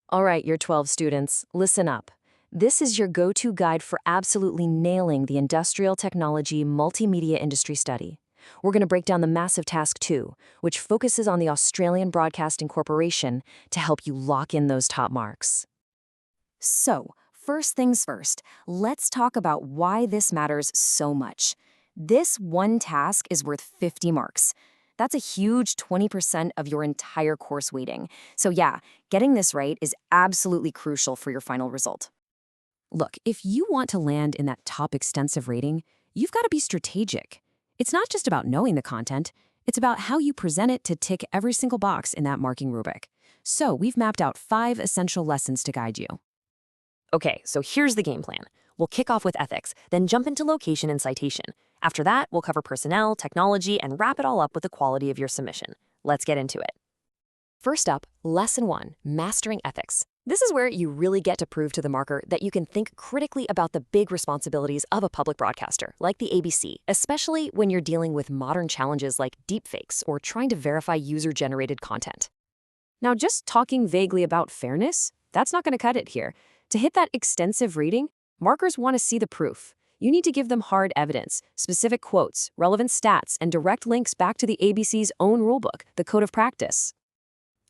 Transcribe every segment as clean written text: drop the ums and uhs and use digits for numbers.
All right, your 12 students, listen up. This is your go-to guide for absolutely nailing the industrial technology multimedia industry study. We're going to break down the massive task 2, which focuses on the Australian Broadcasting Corporation to help you lock in those top marks. So, first things first, let's talk about why this matters so much. This one task is worth 50 marks. That's a huge 20% of your entire course weighting. So yeah, getting this right is absolutely crucial for your final result. Look, if you want to land in that top extensive rating, you've got to be strategic. It's not just about knowing the content, it's about how you present it to tick every single box in that marking rubric. So we've mapped out 5 essential lessons to guide you. Okay, so here's the game plan. We'll kick off with ethics, then jump into location and citation. After that, we'll cover personnel, technology, and wrap it all up with the quality of your submission. Let's get into it. First up, Lesson 1, Mastering Ethics. This is where you really get to prove to the marker that you can think critically about the big responsibilities of a public broadcaster, like the ABC, especially when you're dealing with modern challenges like deepfakes or trying to verify user-generated content. Now, just talking vaguely about fairness, that's not going to cut it here. To hit that extensive rating, markers want to see the proof. You need to give them hard evidence, specific quotes, relevant stats, and direct links back to the ABC's own rulebook, the Code of Practice.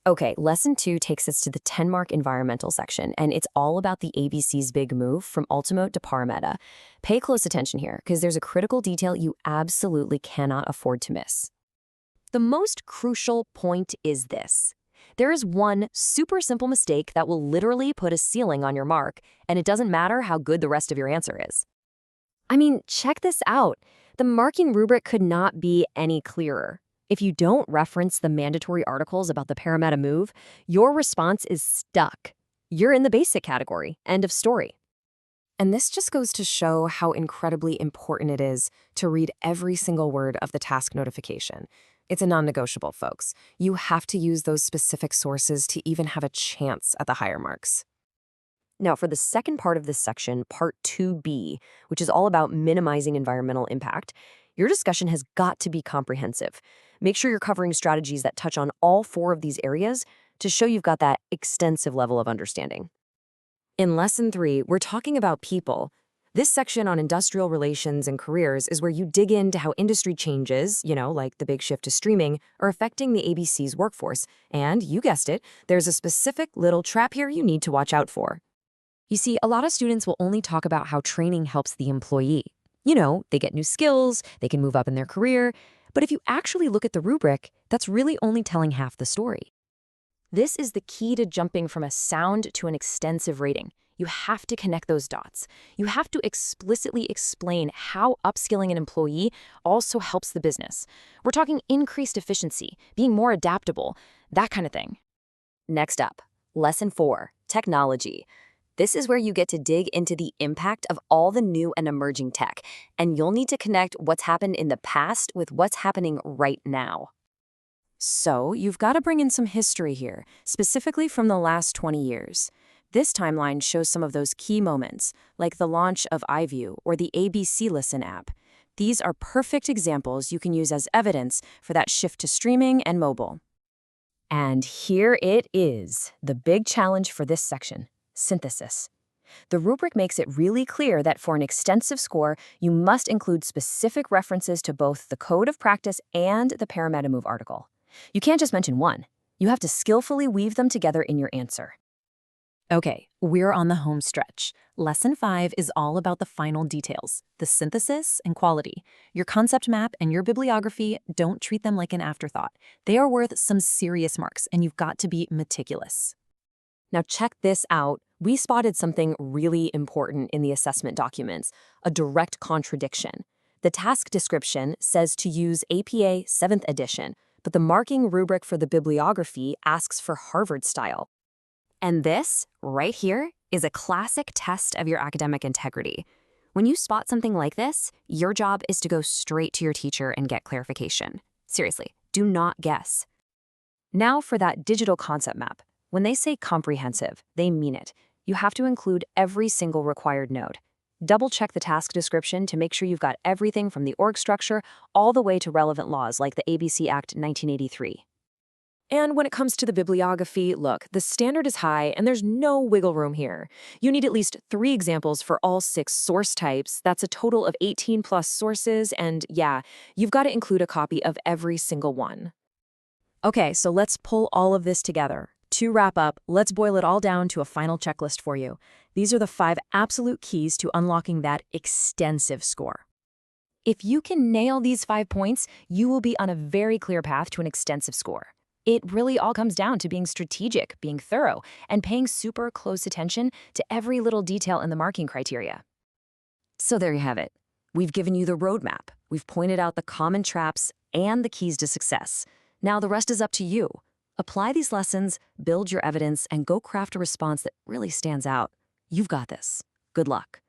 Okay, Lesson 2 takes us to the 10-mark environmental section, and it's all about the ABC's big move from Ultimote to Parameta. Pay close attention here, because there's a critical detail you absolutely cannot afford to miss. The most crucial point is this. There is one super simple mistake that will literally put a ceiling on your mark, and it doesn't matter how good the rest of your answer is. I mean, check this out. The marking rubric could not be any clearer. If you don't reference the mandatory articles about the Parameta move, your response is stuck. You're in the basic category. End of story. And this just goes to show how incredibly important it is to read every single word of the task notification. It's a non-negotiable, folks. You have to use those specific sources to even have a chance at the higher marks. Now, for the second part of this section, Part 2B, which is all about minimizing environmental impact, your discussion has got to be comprehensive. Make sure you're covering strategies that touch on all 4 of these areas to show you've got that extensive level of understanding. In Lesson 3, we're talking about people. This section on industrial relations and careers is where you dig into how industry changes, like the big shift to streaming, are affecting the ABC's workforce. And, you guessed it, there's a specific little trap here you need to watch out for. You see, a lot of students will only talk about how training helps the employee. They get new skills, they can move up in their career. But if you actually look at the rubric, that's really only telling half the story. This is the key to jumping from a sound to an extensive rating. You have to connect those dots. You have to explicitly explain how upskilling an employee also helps the business. We're talking increased efficiency, being more adaptable, that kind of thing. Next up, Lesson 4, Technology. This is where you get to dig into the impact of all the new and emerging tech, and you'll need to connect what's happened in the past with what's happening right now. So, you've got to bring in some history here, specifically from the last 20 years. This timeline shows some of those key moments, like the launch of iView or the ABC Listen app. These are perfect examples you can use as evidence for that shift to streaming and mobile. And here it is, the big challenge for this section. Synthesis. The rubric makes it really clear that for an extensive score, you must include specific references to both the Code of Practice and the Parameta Move article. You can't just mention one. You have to skillfully weave them together in your answer. Okay, we're on the home stretch. Lesson 5 is all about the final details, the synthesis and quality. Your concept map and your bibliography, don't treat them like an afterthought. They are worth some serious marks, and you've got to be meticulous. Now check this out. We spotted something really important in the assessment documents, a direct contradiction. The task description says to use APA 7th edition, but the marking rubric for the bibliography asks for Harvard style. And this, right here, is a classic test of your academic integrity. When you spot something like this, your job is to go straight to your teacher and get clarification. Seriously, do not guess. Now for that digital concept map. When they say comprehensive, they mean it. You have to include every single required node. Double-check the task description to make sure you've got everything from the org structure all the way to relevant laws like the ABC Act 1983. And when it comes to the bibliography, look, the standard is high and there's no wiggle room here. You need at least 3 examples for all 6 source types. That's a total of 18 plus sources, and yeah, you've got to include a copy of every single one. Okay, so let's pull all of this together. To wrap up, let's boil it all down to a final checklist for you. These are the 5 absolute keys to unlocking that extensive score. If you can nail these 5 points, you will be on a very clear path to an extensive score. It really all comes down to being strategic, being thorough, and paying super close attention to every little detail in the marking criteria. So there you have it. We've given you the roadmap. We've pointed out the common traps and the keys to success. Now the rest is up to you. Apply these lessons, build your evidence, and go craft a response that really stands out. You've got this. Good luck.